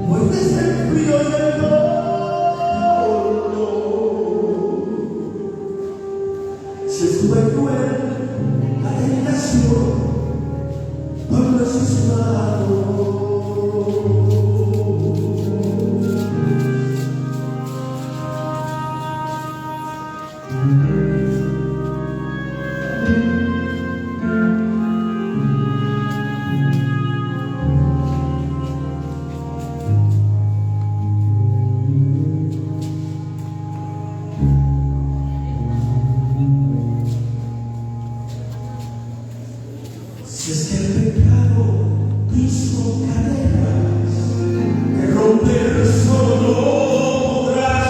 muerdes el frío y el dolor, si estuve cruel la tentación, ponlo en sus manos. Si es que el pecado hizo cadenas que romper solo no podrás,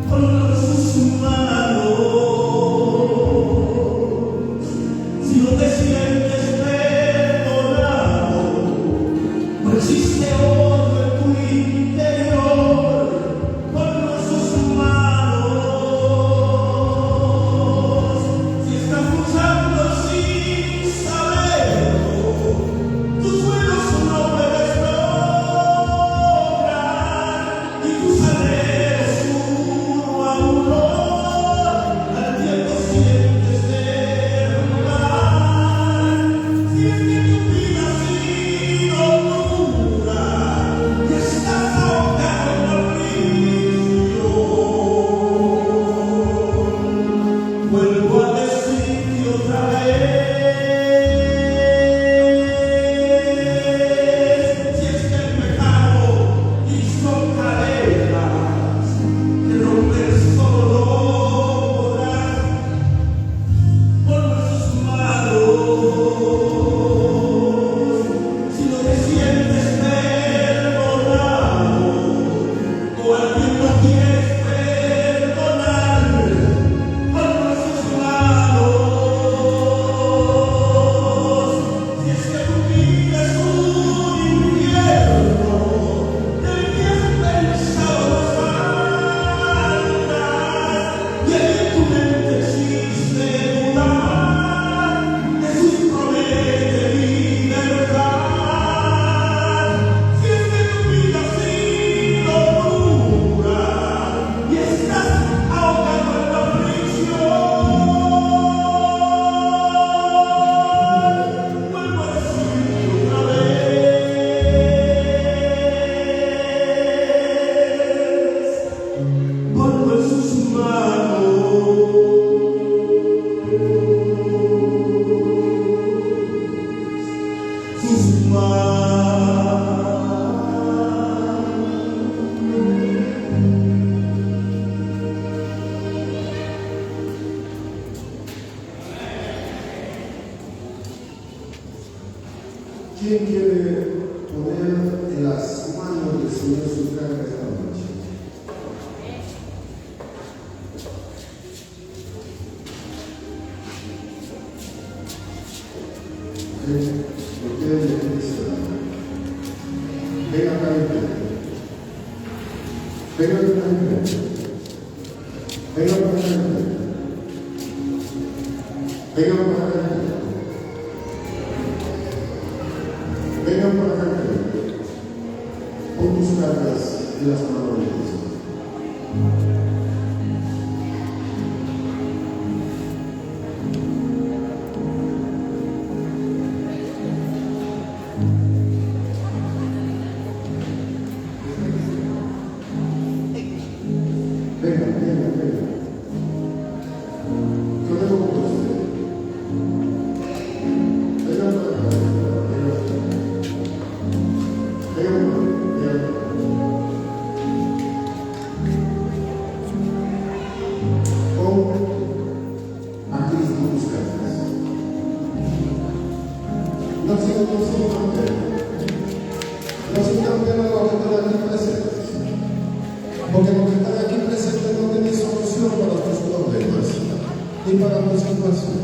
ponlo en sus manos. porque Él le dice, ven acá enfrente. Ven acá enfrente. Ven acá enfrente. Vengan para acá. Vengan para acá. Pon tus cargas y las manos de Cristo. Vengan, vengan, vengan. Yo tengo con ustedes. Porque lo que están aquí presentes no tiene solución para tus problemas ni para tu situación.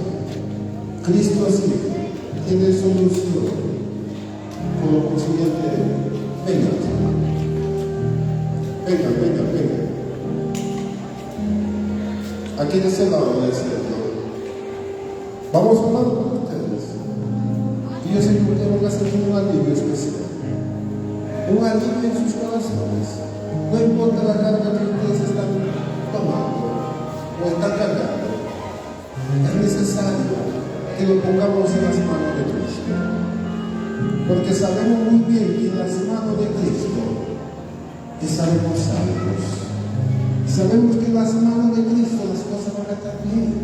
Cristo sí tiene solución. Por lo consiguiente, vengan. Vengan, vengan, vengan. Aquí de ese lado del centro. Vamos a hablar con ustedes. Y yo sé que ustedes van a hacer un alivio especial. Un alivio en sus corazones. No importa la carga que ustedes están tomando o están cargando, es necesario que lo pongamos en las manos de Cristo. Porque sabemos muy bien que en las manos de Cristo estaremos salvos. Sabemos que en las manos de Cristo las cosas van a estar bien.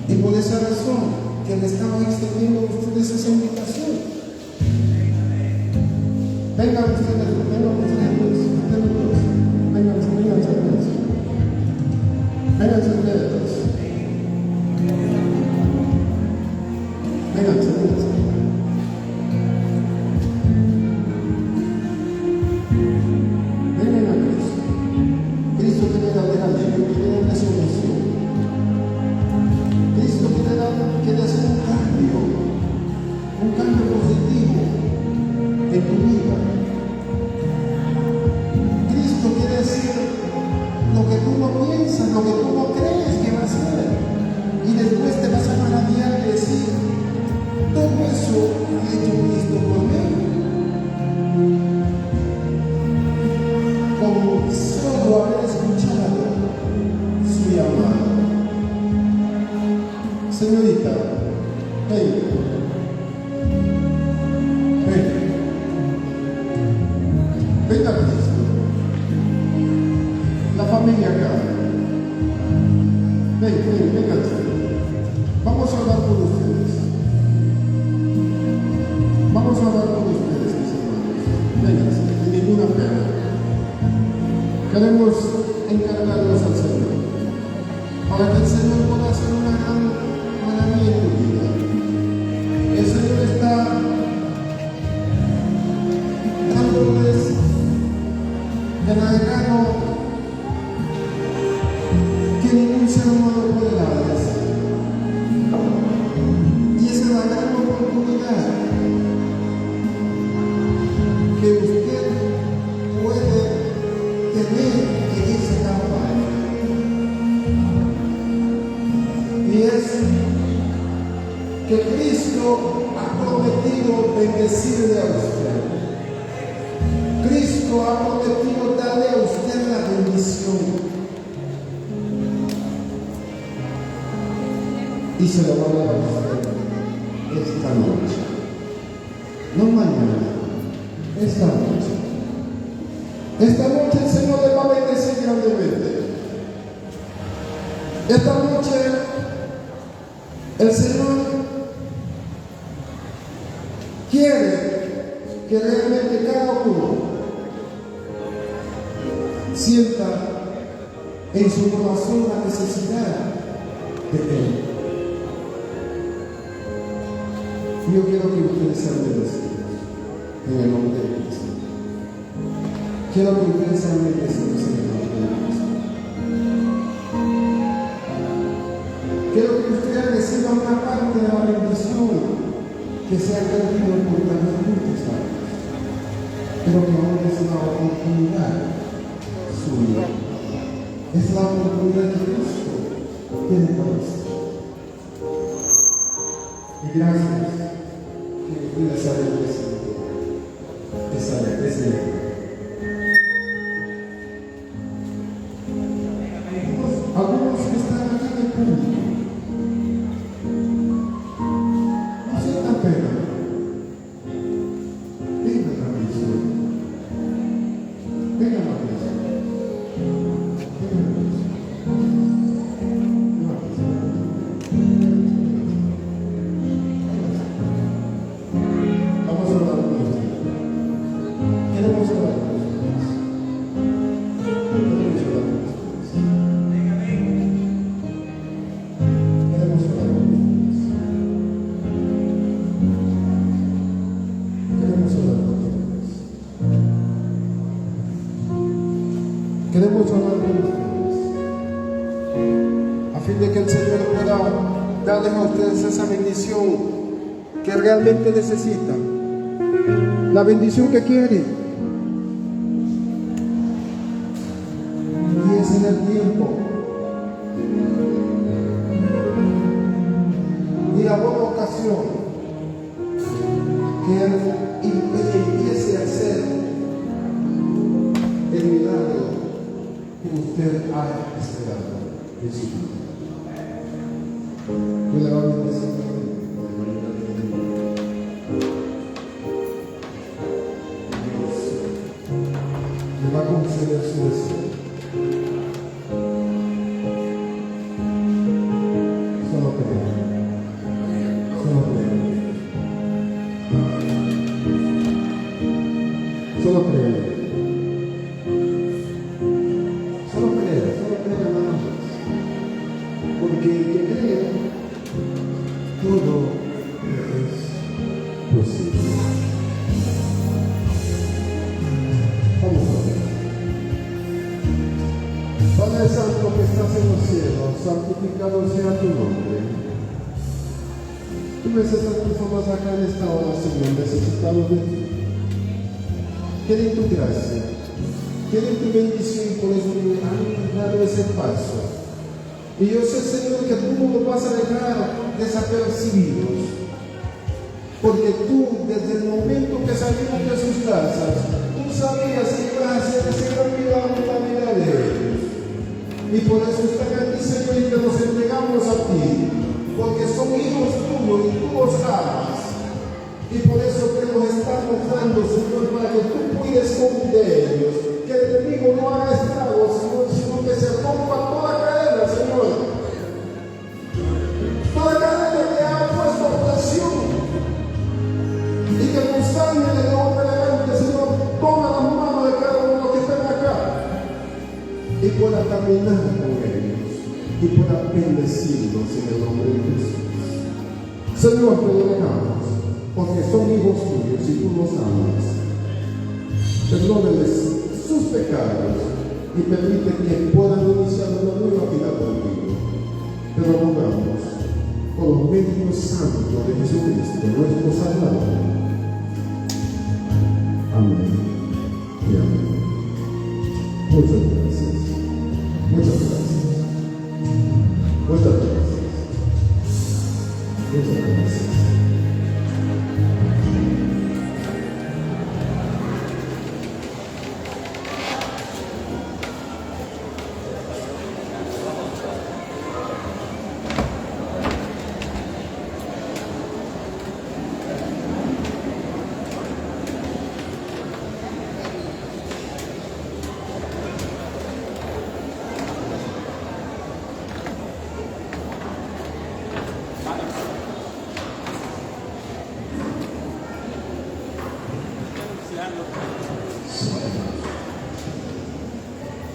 Y por esa razón que le estaba extendiendo a ustedes esa invitación. Vengan ustedes, vengan ustedes. Vengan ustedes. Vengan ustedes. Vengan ustedes. Vengan a Cristo. Cristo quiere darle alivio, quiere darle solución. Cristo quiere hacer un cambio positivo en tu vida. Cristo quiere decir lo que tú no piensas, lo que tú no crees que va a hacer. Y después te vas a maravillar y decir, todo eso lo ha hecho Cristo por mí. Con solo haber escuchado su llamada. Señorita, ven. Venga Cristo, la familia acá. Venga. Vamos a hablar con ustedes. Vamos a hablar con ustedes, mis hermanos. Venga, sin ninguna pena. Queremos encargarnos al Señor, para que el Señor pueda hacer una gran maravilla en tu vida. El Señor está dándoles el regalo que ningún ser humano puede darles. Y esa es la gran oportunidad que usted puede tener en esa campaña. Y es que Cristo ha prometido bendecirle a usted. Cristo ha prometido darle a usted la bendición. Y se lo va a dar a usted esta noche. No mañana, esta noche. Esta noche el Señor le va a bendecir grandemente. Esta noche el Señor quiere que realmente cada uno sienta en su corazón la necesidad de Él. Yo quiero que ustedes sean bendecidos en el nombre de Cristo. Quiero que ustedes sean bendecidos en el nombre de Cristo. Quiero que ustedes reciban una parte de la bendición que se ha perdido por muchos años, pero que ahora es una oportunidad suya, es la oportunidad que Cristo tiene para usted. Y gracias que pueda saber presente. Algunos que están aquí en el público, no sientan pena. Vengan a la bendición. Vengan a la bendición. Vengan a la bendición. Vamos a orar con ustedes. Queremos orar con ustedes. Queremos orar con ustedes. Queremos orar con ustedes. Queremos orar con ustedes. Queremos orar con ustedes. A fin de que el Señor pueda darles a ustedes esa bendición que realmente necesitan. La bendición que quieren. Y es en el tiempo y la buena ocasión que Él empiece a hacer el milagro que usted ha esperado en su vida. Yo le voy a bendecir. Le va a conceder su deseo. Solo creo. Solo creo. Solo creo. Solo creo nada más. Porque el que cree, todo es posible. Vamos a ver. Padre Santo que estás en los cielos, santificado sea tu nombre. Tú ves a estas personas acá en esta hora, Señor, necesitados de ti. Quieren tu gracia, quieren tu bendición y por eso han dado ese paso. Y yo sé, Señor, que tú no los vas a dejar desapercibidos. Porque tú, desde el momento que salimos de sus casas, tú sabías que ibas a hacer ese gran milagro en la vida de ellos. Y por eso están aquí, Señor, y que nos entregamos a ti. Porque son hijos tuyos y tú los amas. Y por eso te los estamos dando, Señor, para que tú cuides de ellos. Que el enemigo no haga estragos, Señor, sino que se rompa toda cadena, Señor. Toda cadena que ha puesto presión. Y que con sangre de hombre delante, Señor, toma las manos de cada uno que están acá y pueda caminar con ellos y pueda bendecirlos en el nombre de Jesús. Señor, te lo dejamos porque son hijos tuyos y tú los amas. Perdónales sus pecados y permite que puedan iniciar una nueva vida contigo. Te lo rogamos por los méritos santos de Jesucristo, nuestro Salvador. Amén y amén. Muchas gracias. Muchas gracias. Muchas gracias. Muchas gracias.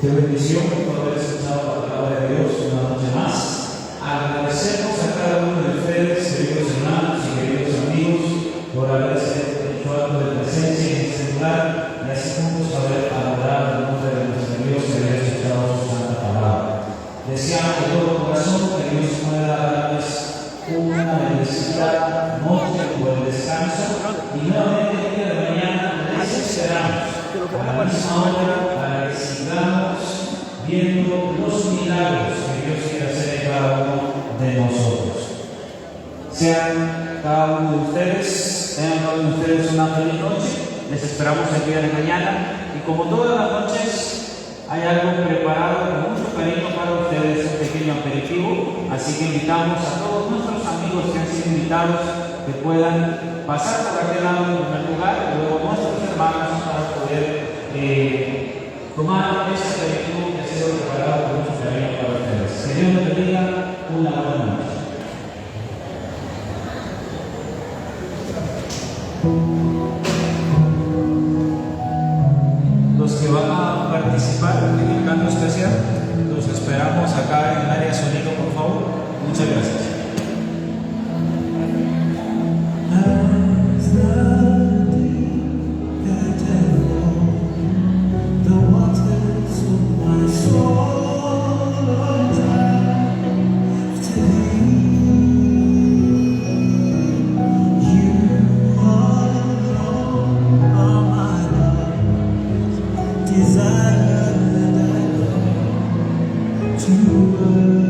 Qué bendición por haber escuchado la palabra de Dios una noche más. Agradecemos a cada uno de ustedes, queridos hermanos y queridos amigos, por haberse hecho acto de presencia en este lugar y así juntos haber adorado el nombre de nuestro Dios y haber escuchado su santa palabra. Deseamos de todo corazón que Dios pueda darles una bendecida noche por el descanso los milagros que Dios quiere hacer en cada uno de nosotros. Sean cada uno de ustedes, tengan cada uno de ustedes una feliz noche. Les esperamos el día de mañana. Y como todas las noches, hay algo preparado con mucho cariño para ustedes, un pequeño aperitivo. Así que invitamos a todos nuestros amigos que han sido invitados que puedan pasar por aquel lado en primer lugar, y luego nuestros hermanos para poder tomar ese aperitivo que ha sido preparado con mucho cariño para ustedes. Que Dios les bendiga. Una buena noche. Los que van a participar en el canto especial, los esperamos acá en el área de sonido, por favor. Muchas gracias. Desire that I love to